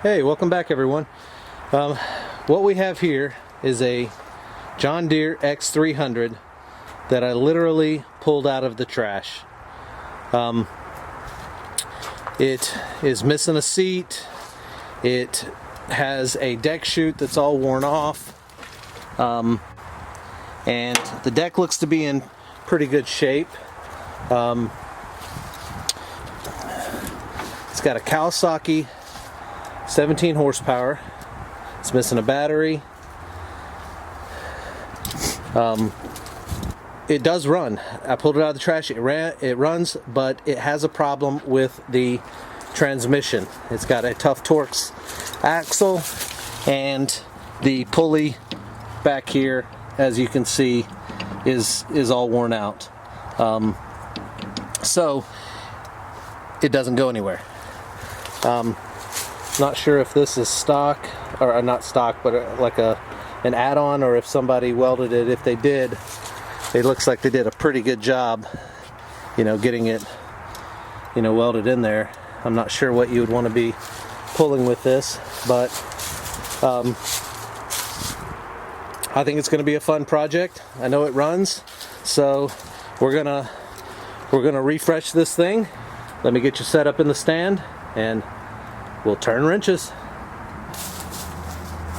Hey, welcome back everyone. What we have here is a John Deere x300 that I literally pulled out of the trash. It is missing a seat. It has a deck chute that's all worn off. And the deck looks to be in pretty good shape. It's got a Kawasaki 17 horsepower. It's missing a battery. It does run. I pulled it out of the trash. It runs, but it has a problem with the transmission. It's got a tough Torx axle, and the pulley back here, as you can see, is all worn out. So it doesn't go anywhere. Not sure if this is stock, or not stock, but like an add-on, or if somebody welded it. If they did, it looks like they did a pretty good job, getting it, welded in there. I'm not sure what you would want to be pulling with this, but I think it's going to be a fun project. I know it runs, so we're gonna refresh this thing. Let me get you set up in the stand, and we'll turn wrenches.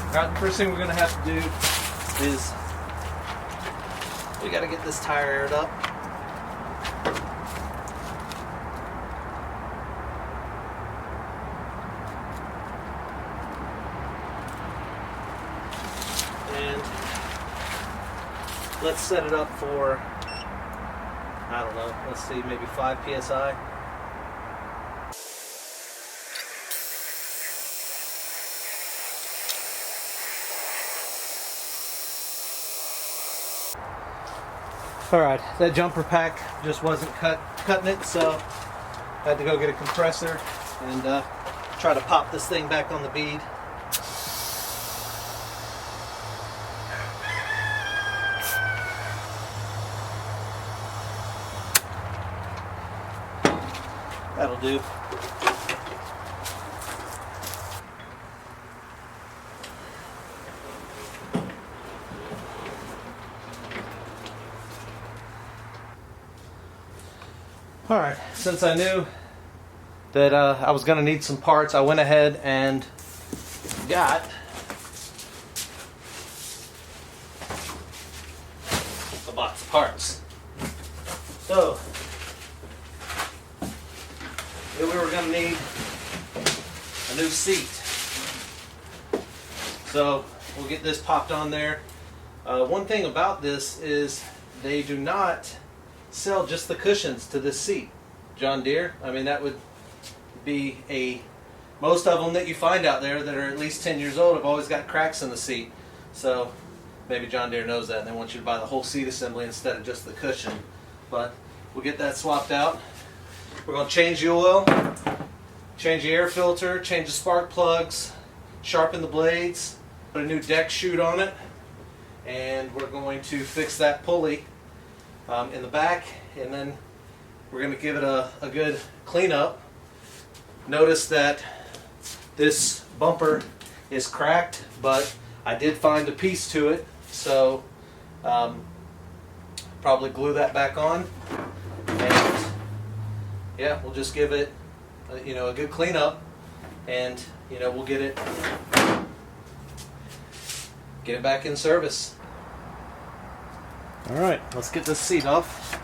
Alright, the first thing we're going to have to do is we got to get this tire aired up. And let's set it up for, I don't know, let's see, maybe 5 psi. Alright, that jumper pack just wasn't cutting it, so I had to go get a compressor and try to pop this thing back on the bead. That'll do. Alright, since I knew that I was going to need some parts, I went ahead and got a box of parts. So, we were going to need a new seat. So, we'll get this popped on there. One thing about this is they do not sell just the cushions to this seat. John Deere, I mean, that would be most of them that you find out there that are at least 10 years old have always got cracks in the seat. So maybe John Deere knows that and they want you to buy the whole seat assembly instead of just the cushion. But we'll get that swapped out. We're going to change the oil, change the air filter, change the spark plugs, sharpen the blades, put a new deck chute on it, and we're going to fix that pulley in the back, and then we're going to give it a good cleanup. Notice that this bumper is cracked, but I did find a piece to it, so probably glue that back on, and yeah, we'll just give it a good cleanup, and we'll get it back in service. Alright, let's get this seat off.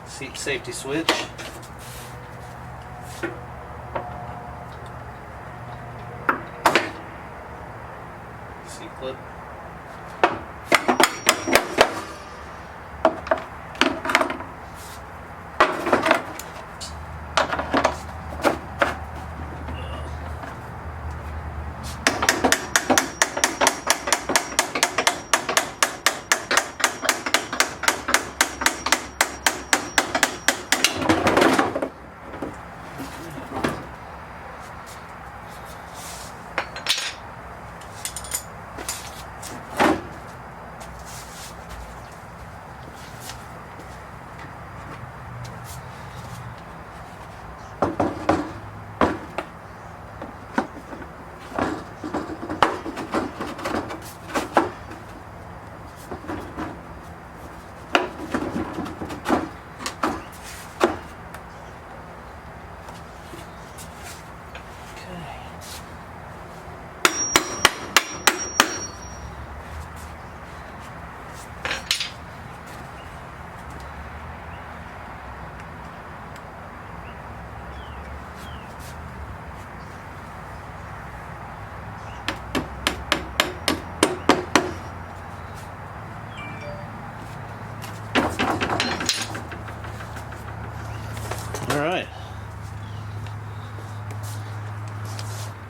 Seat safety switch. Seat clip. All right.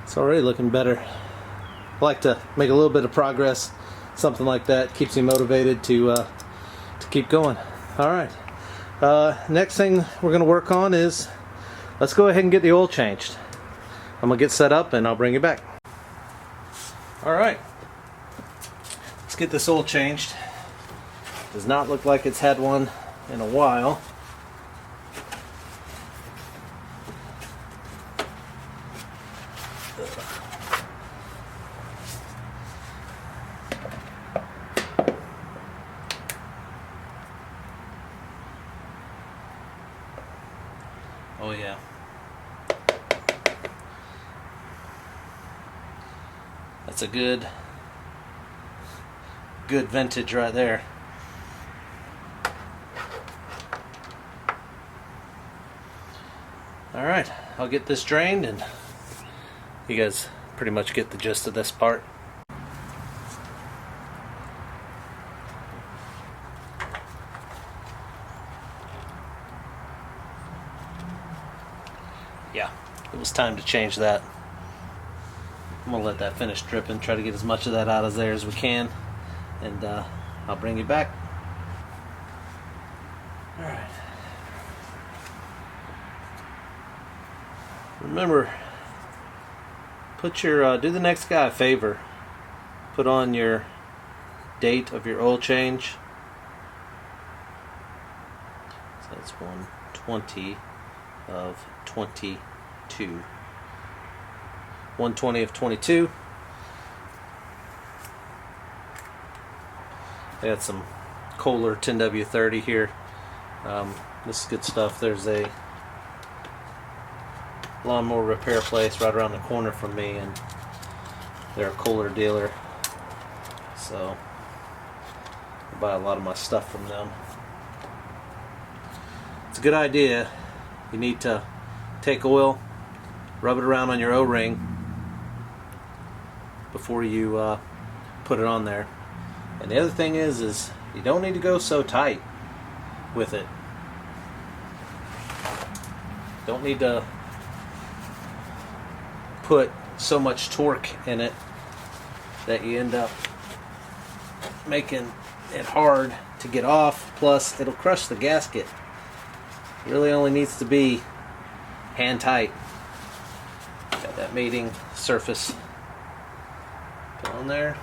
It's already looking better. I like to make a little bit of progress. Something like that keeps me motivated to keep going. All right. Next thing we're going to work on is, let's go ahead and get the oil changed. I'm going to get set up and I'll bring you back. All right. Let's get this oil changed. Does not look like it's had one in a while. Oh yeah. That's a good vintage right there. All right, I'll get this drained and you guys pretty much get the gist of this part. Yeah, it was time to change that. I'm gonna let that finish dripping, try to get as much of that out of there as we can, and I'll bring you back. All right. Remember, put your do the next guy a favor. Put on your date of your oil change. So that's 1/20 of 22. 1/20 of 22. I got some Kohler 10W30 here. This is good stuff. There's a lawnmower repair place right around the corner from me, and they're a Kohler dealer, so I buy a lot of my stuff from them. It's a good idea. You need to take oil, rub it around on your O-ring before you put it on there. And the other thing is you don't need to go so tight with it. Don't need to put so much torque in it that you end up making it hard to get off, plus it'll crush the gasket. It really only needs to be hand tight. Got that mating surface put on there.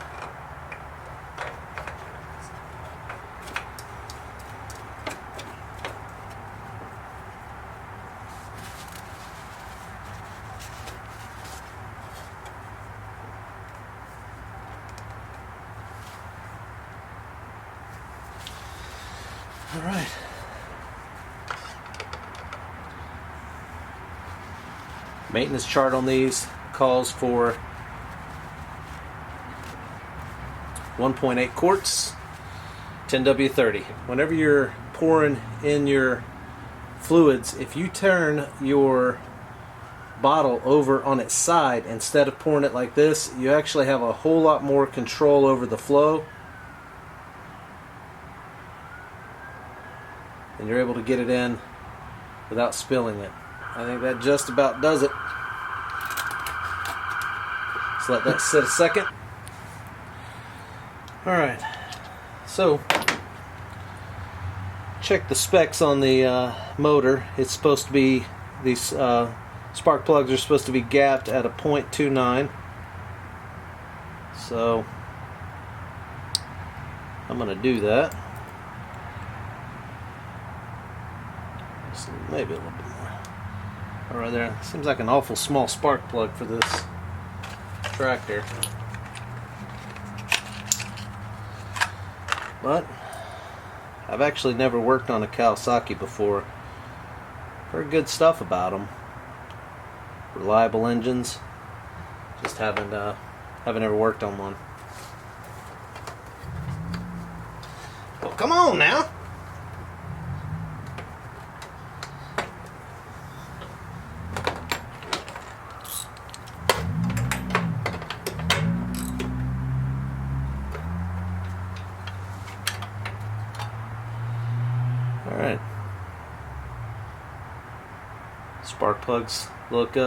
All right. Maintenance chart on these calls for 1.8 quarts, 10W30. Whenever you're pouring in your fluids, if you turn your bottle over on its side instead of pouring it like this, you actually have a whole lot more control over the flow, and you're able to get it in without spilling it. I think that just about does it. Let's let that sit a second. Alright, so check the specs on the motor. It's supposed to be, these spark plugs are supposed to be gapped at a 0.29. So I'm going to do that. Maybe a little bit more. All right there. Seems like an awful small spark plug for this tractor. But I've actually never worked on a Kawasaki before. Heard good stuff about them. Reliable engines. Just haven't ever worked on one. Well, come on now. Alright. Spark plugs look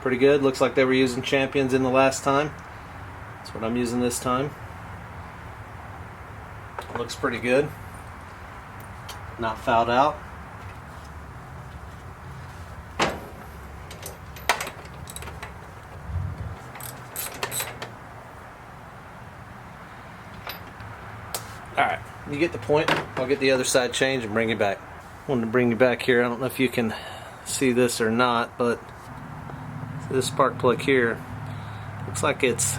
pretty good. Looks like they were using Champions in the last time. That's what I'm using this time. Looks pretty good. Not fouled out. Alright, you get the point. I'll get the other side changed and bring you back. I wanted to bring you back here. I don't know if you can see this or not, but this spark plug here looks like it's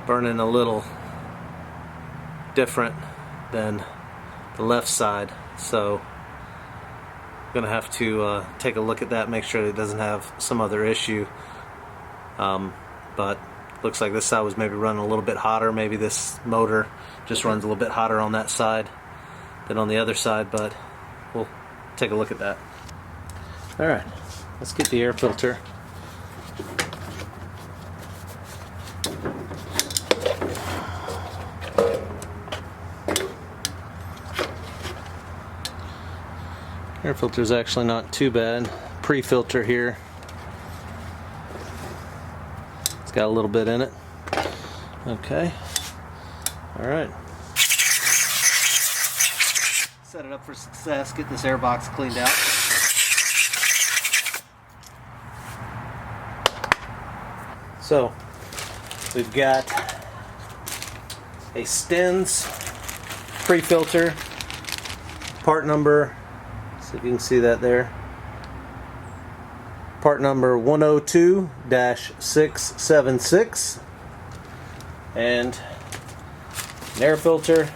burning a little different than the left side, so I'm gonna have to take a look at that, make sure it doesn't have some other issue. But looks like this side was maybe running a little bit hotter. Maybe this motor just runs a little bit hotter on that side than on the other side, but we'll take a look at that. Alright, let's get the air filter. Air filter is actually not too bad. Pre-filter here. It's got a little bit in it. Okay. Alright. Set it up for success. Get this air box cleaned out. So, we've got a Stens pre-filter. Part number, see if you can see that there. Part number 102-676. And an air filter.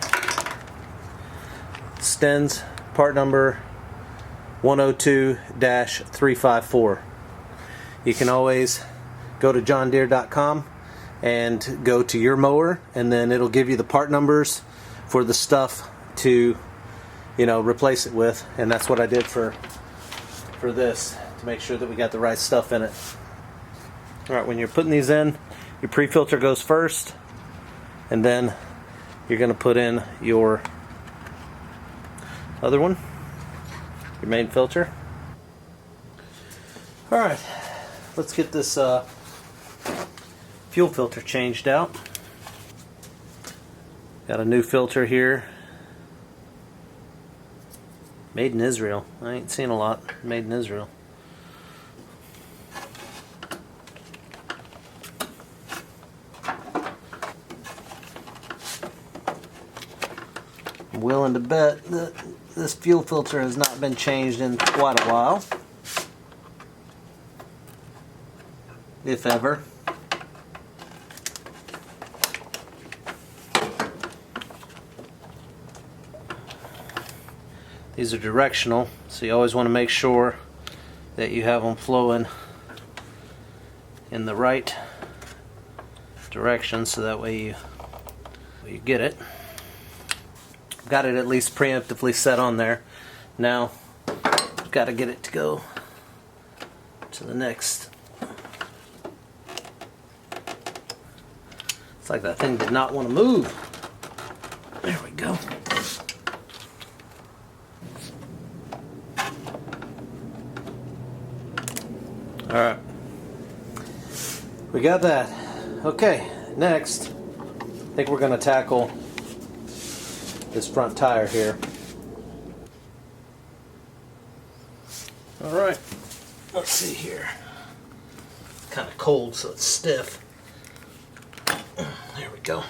Stens part number 102-354. You can always go to johndeere.com and go to your mower, and then it'll give you the part numbers for the stuff to, you know, replace it with. And that's what I did for this, to make sure that we got the right stuff in it. Alright, when you're putting these in, your pre-filter goes first, and then you're going to put in your other one, your main filter. Alright, let's get this fuel filter changed out. Got a new filter here. Made in Israel. I ain't seen a lot made in Israel. I'm willing to bet that this fuel filter has not been changed in quite a while, if ever. These are directional, so you always want to make sure that you have them flowing in the right direction, so that way you get it. Got it at least preemptively set on there. Now, got to get it to go to the next. It's like that thing did not want to move. There we go. Alright. We got that. Okay, next, I think we're going to tackle this front tire here. Alright, let's see here. It's kind of cold, so it's stiff. There we go.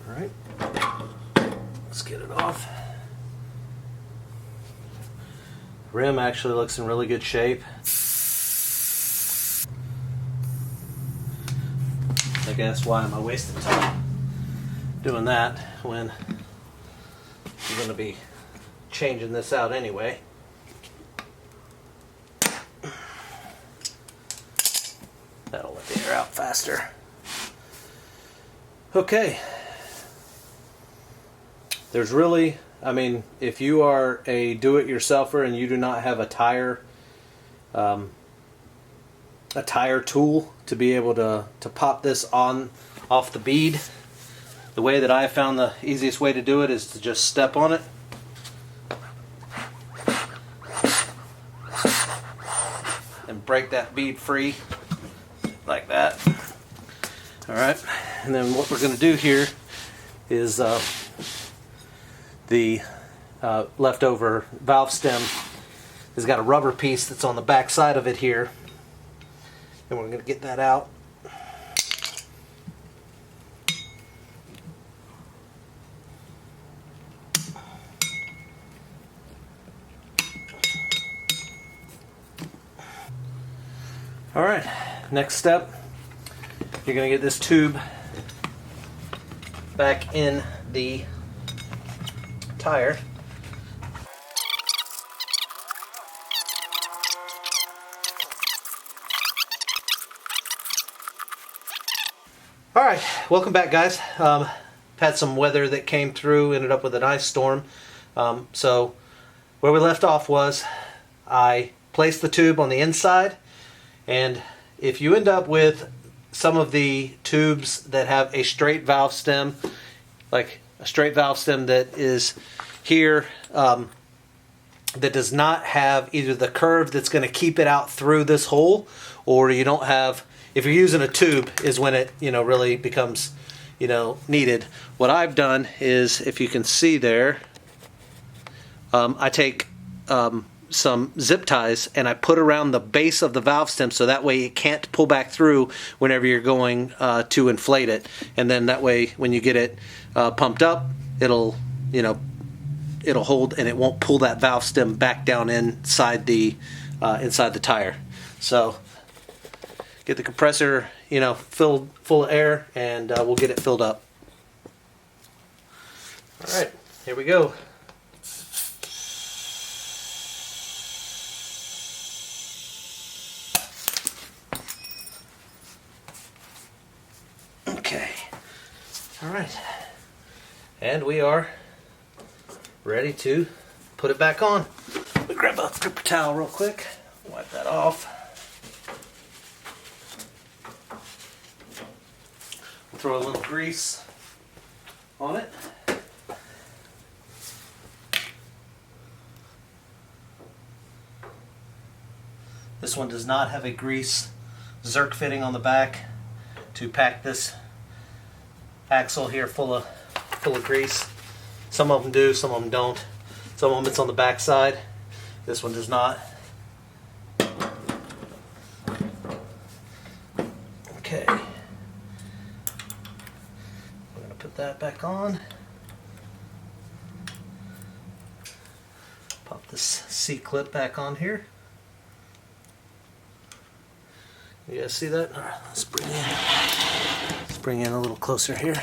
Alright, let's get it off. Rim actually looks in really good shape. I guess why am I wasting time doing that when I'm going to be changing this out anyway. That'll let the air out faster. Okay. There's really, I mean, if you are a do-it-yourselfer and you do not have a tire a tire tool to be able to pop this off the bead. The way that I found the easiest way to do it is to just step on it. And break that bead free like that. Alright, and then what we're going to do here is the leftover valve stem has got a rubber piece that's on the back side of it here, and we're going to get that out. Alright, next step, you're going to get this tube back in the tire. Alright, welcome back, guys. Had some weather that came through, ended up with an ice storm. So where we left off was I placed the tube on the inside, and if you end up with some of the tubes that have a straight valve stem, like a straight valve stem that is here, that does not have either the curve that's going to keep it out through this hole, or you don't have, if you're using a tube is when it, really becomes, needed. What I've done is, if you can see there, I take some zip ties and I put around the base of the valve stem so that way it can't pull back through whenever you're going to inflate it. And then that way when you get it pumped up, it'll hold and it won't pull that valve stem back down inside the tire. So get the compressor filled full of air, and we'll get it filled up. All right, here we go. Okay, all right, and we are ready to put it back on. Let me grab a paper towel real quick, wipe that off. Throw a little grease on it. This one does not have a grease zerk fitting on the back to pack this axle here full of grease. Some of them do, some of them don't. Some of them it's on the back side. This one does not. Okay. We're going to put that back on. Pop this C-clip back on here. You guys see that? All right, let's bring in a little closer here.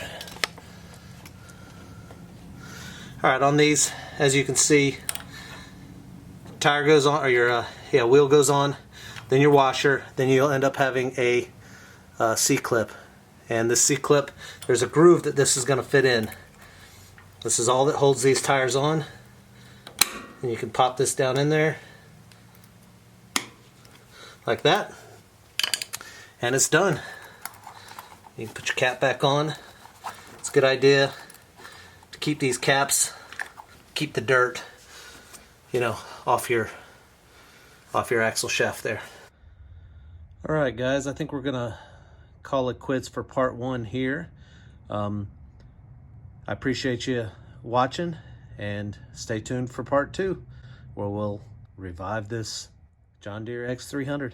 All right, on these, as you can see, tire goes on, or your wheel goes on, then your washer, then you'll end up having a C-clip. And this C-clip, there's a groove that this is going to fit in. This is all that holds these tires on. And you can pop this down in there like that. And it's done. You can put your cap back on. It's a good idea to keep these caps, keep the dirt, off your axle shaft there. Alright guys, I think we're gonna call it quits for part 1 here. I appreciate you watching, and stay tuned for part 2 where we'll revive this John Deere X300.